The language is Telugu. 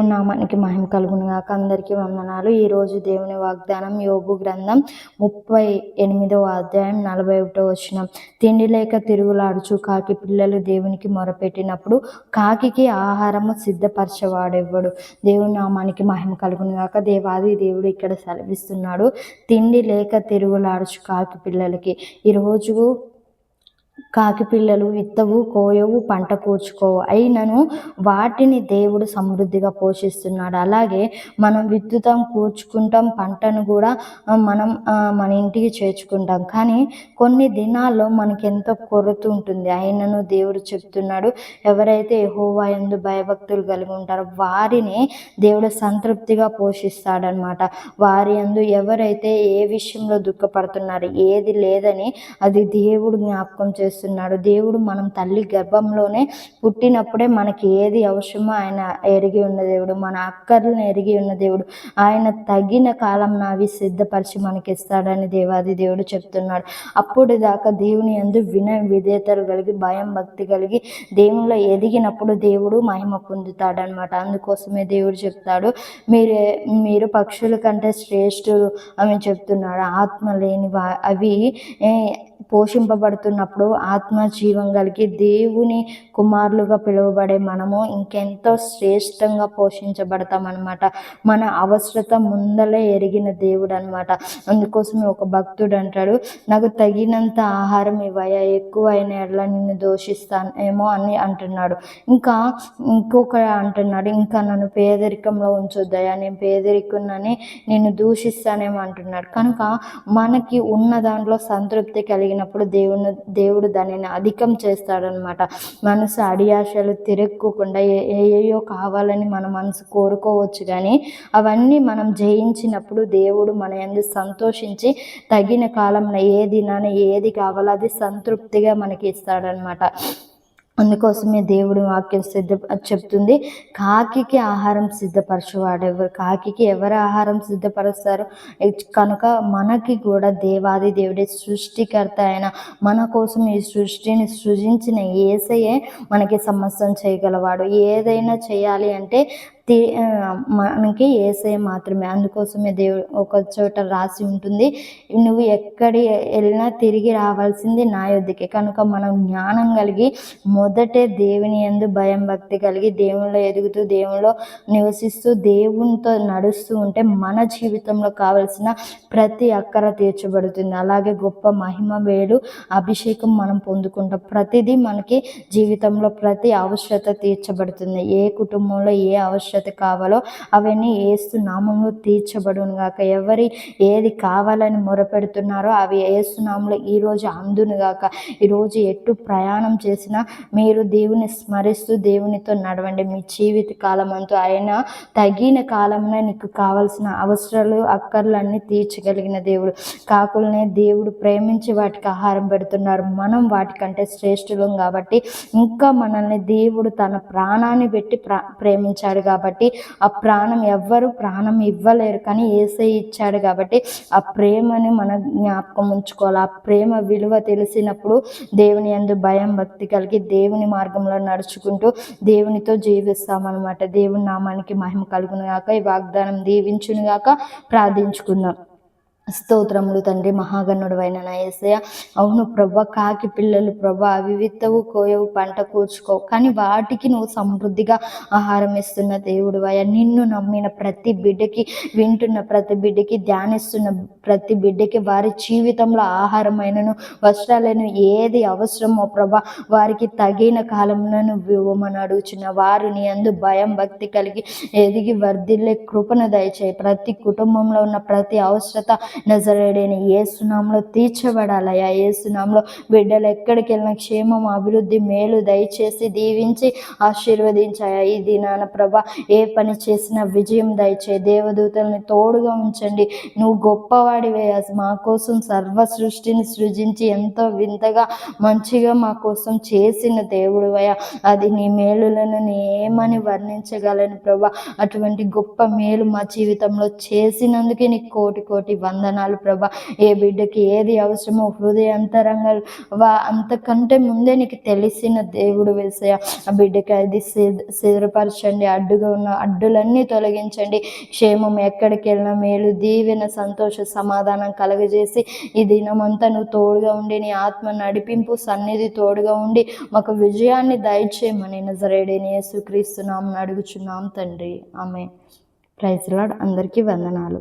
దేవుని నామానికి మహిమ కలుగును గాక. అందరికీ వందనాలు. ఈరోజు దేవుని వాగ్దానం యోబు గ్రంథం 38వ అధ్యాయం 41వ వచనం. తిండి లేక తిరుగులాడుచు కాకి పిల్లలు దేవునికి మొరపెట్టినప్పుడు కాకికి ఆహారము సిద్ధపరచవాడెవ్వడు. దేవుని నామానికి మహిమ కలుగును గాక. దేవాది దేవుడు ఇక్కడ సెలవిస్తున్నాడు, తిండి లేక తిరుగులాడుచు కాకి పిల్లలకి. ఈరోజు కాకి పిల్లలు విత్తవు, కోయవు, పంట కూర్చుకోవు, అయినను వాటిని దేవుడు సమృద్ధిగా పోషిస్తున్నాడు. అలాగే మనం విత్తుతాం, కూర్చుకుంటాం, పంటను కూడా మనం మన ఇంటికి చేర్చుకుంటాం. కానీ కొన్ని దినాల్లో మనకి ఎంతో కొరత ఉంటుంది. అయినను దేవుడు చెప్తున్నాడు, ఎవరైతే యెహోవా యందు భయభక్తులు కలిగి ఉంటారో వారిని దేవుడు సంతృప్తిగా పోషిస్తాడనమాట. వారి యందు ఎవరైతే ఏ విషయంలో దుఃఖపడుతున్నారు, ఏది లేదని అది దేవుడు జ్ఞాపకం చేస్తున్నాడు. దేవుడు మనం తల్లి గర్భంలోనే పుట్టినప్పుడే మనకి ఏది అవసరమో ఆయన ఎరిగి ఉన్న దేవుడు, మన అక్కర్లను ఎరిగి ఉన్న దేవుడు. ఆయన తగిన కాలం అవి సిద్ధపరిచి మనకి ఇస్తాడని దేవాది దేవుడు చెప్తున్నాడు. అప్పుడు దాకా దేవుని యందు వినయ విధేయతలు కలిగి భయం భక్తి కలిగి దేవునిలో ఎదిగినప్పుడు దేవుడు మహిమ పొందుతాడనమాట. అందుకోసమే దేవుడు చెప్తాడు, మీరు పక్షుల కంటే శ్రేష్ఠులు అని చెప్తున్నాడు. ఆత్మ లేని అవి పోషింపబడుతున్నప్పుడు ఆత్మ జీవం కలిగి దేవుని కుమారులుగా పిలువబడే మనము ఇంకెంతో శ్రేష్టంగా పోషించబడతామన్నమాట. మన అవసరత ముందలే ఎరిగిన దేవుడు అనమాట. అందుకోసమే ఒక భక్తుడు అంటాడు, నాకు తగినంత ఆహారం ఇవ్వయా, ఎక్కువైన ఎట్లా నిన్ను దోషిస్తానేమో అని అంటున్నాడు. ఇంకొక అంటున్నాడు, ఇంకా నన్ను పేదరికంలో ఉంచొద్దయా, నేను పేదరికున్నని నిన్ను దూషిస్తానేమో అంటున్నాడు. కనుక మనకి ఉన్న దాంట్లో సంతృప్తి కలిగినప్పుడు దేవుడు దానిని అధికం చేస్తాడనమాట. మనసు అడియాశలు తిరక్కోకుండా ఏయో కావాలని మన మనసు కోరుకోవచ్చు, కానీ అవన్నీ మనం జయించినప్పుడు దేవుడు మన యందు సంతోషించి తగిన కాలంలో ఏ దినాన ఏది కావాలో అది సంతృప్తిగా మనకి ఇస్తాడనమాట. అందుకోసమే దేవుడి వాక్యం చెప్తుంది, కాకికి ఆహారం సిద్ధపరచువాడెవరు. కాకికి ఎవరు ఆహారం సిద్ధపరుస్తారు? కనుక మనకి కూడా దేవాది దేవుడే సృష్టికర్త అయిన మన కోసం ఈ సృష్టిని సృజించిన యేసయ్యే మనకి సమస్తం చేయగలవాడు. ఏదైనా చేయాలి అంటే మనకి యేసయ్య మాత్రమే. అందుకోసమే దేవుడు ఒక చోట రాసి ఉంటుంది, నువ్వు ఎక్కడి వెళ్ళినా తిరిగి రావాల్సింది నా యొద్దకే. కనుక మనం జ్ఞానం కలిగి మొదటే దేవుని యందు భయం భక్తి కలిగి దేవునిలో ఎదుగుతూ దేవునిలో నివసిస్తూ దేవునితో నడుస్తూ ఉంటే మన జీవితంలో కావలసిన ప్రతి అక్కర తీర్చబడుతుంది. అలాగే గొప్ప మహిమ వేలు అభిషేకం మనం పొందుకుంటాం. ప్రతిదీ మనకి జీవితంలో ప్రతి అవసరత తీర్చబడుతుంది. ఏ కుటుంబంలో ఏ అవసరత కావాలో అవన్నీ యేసు నామంలో తీర్చబడును గాక. ఎవరి ఏది కావాలని మొరపెడుతున్నారో అవి యేసు నామంలో ఈరోజు అందును గాక. ఈరోజు ఎటు ప్రయాణం చేసినా మీరు దేవుని స్మరిస్తూ దేవునితో నడవండి. మీ జీవిత కాలం అంతా ఆయన తగిన కాలంలో నీకు కావాల్సిన అవసరాలు అక్కర్లన్నీ తీర్చగలిగిన దేవుడు. కాకులనే దేవుడు ప్రేమించి వాటికి ఆహారం పెడుతున్నారు. మనం వాటికంటే శ్రేష్ఠులం కాబట్టి ఇంకా మనల్ని దేవుడు తన ప్రాణాన్ని పెట్టి ప్రేమించాడు కాబట్టి ఆ ఎవ్వరు ప్రాణం ఇవ్వలేరు, కానీ యేసయ్య ఇచ్చాడు కాబట్టి ఆ ప్రేమని మనం జ్ఞాపకం ఉంచుకోవాలి. ఆ ప్రేమ విలువ తెలిసినప్పుడు దేవుని యందు భయం భక్తి కలిగి దేవుని మార్గంలో నడుచుకుంటూ దేవునితో జీవిస్తామన్నమాట. దేవుని నామానికి మహిమ కలుగును గాక. ఈ వాగ్దానం దీవించును గాక. ప్రార్థించుకుందాం. స్తోత్రములు తండ్రి, మహాగణుడు అయిన నా యేసయ్య. అవును ప్రభా, కాకి పిల్లలు ప్రభా అవి విత్తవు, కోయవు, పంట కూర్చుకోవు, కానీ వాటికి నువ్వు సమృద్ధిగా ఆహారం ఇస్తున్న దేవుడు అయ్యా. నిన్ను నమ్మిన ప్రతి బిడ్డకి, వింటున్న ప్రతి బిడ్డకి, ధ్యానిస్తున్న ప్రతి బిడ్డకి వారి జీవితంలో ఆహారమైనను వస్త్రాలను ఏది అవసరమో ప్రభా వారికి తగిన కాలంలో నువ్వు ఇవ్వమని అడుగుచున్న వారు నీ యందు భయం భక్తి కలిగి ఎదిగి వర్ధిల్లే కృపను దయచేయి. ప్రతి కుటుంబంలో ఉన్న ప్రతి అవసరత నజరేయుడైన యేసు నామములో తీర్చబడాలయ్యా. యేసు నామములో బిడ్డలు ఎక్కడికి వెళ్ళిన క్షేమం, అభివృద్ధి, మేలు దయచేసి దీవించి ఆశీర్వదించాయా. ఈ దినాన ప్రభా ఏ పని చేసినా విజయం దయచేయి. దేవదూతల్ని తోడుగా ఉంచండి. నువ్వు గొప్పవాడివే. మా కోసం సర్వ సృష్టిని సృజించి ఎంతో వింతగా మంచిగా మా కోసం చేసిన దేవుడివయ్యా. అది నీ మేలులను ఏమని వర్ణించగలను ప్రభా. అటువంటి గొప్ప మేలు మా జీవితంలో చేసినందుకే నీకు కోటి కోటి వందనాలు వందనాలు ప్రభా. ఏ బిడ్డకి ఏది అవసరమో హృదయాంతరంగా అంతకంటే ముందే నీకు తెలిసిన దేవుడు వేసయ్య. ఆ బిడ్డకి అది స్థిరపరచండి, అడ్డుగా ఉన్న అడ్డులన్నీ తొలగించండి. క్షేమం, ఎక్కడికి వెళ్ళినా మేలు, దీవెన, సంతోష, సమాధానం కలగజేసి ఈ దినమంతా నువ్వు తోడుగా ఉండి నీ ఆత్మ నడిపింపు, సన్నిధి తోడుగా ఉండి మాకు విజయాన్ని దయచేయమని నజరేయుడైన యేసుక్రీస్తు నామమున అడుగుచున్నాం తండ్రి. ఆమేన్. Praise Lord. అందరికీ వందనాలు.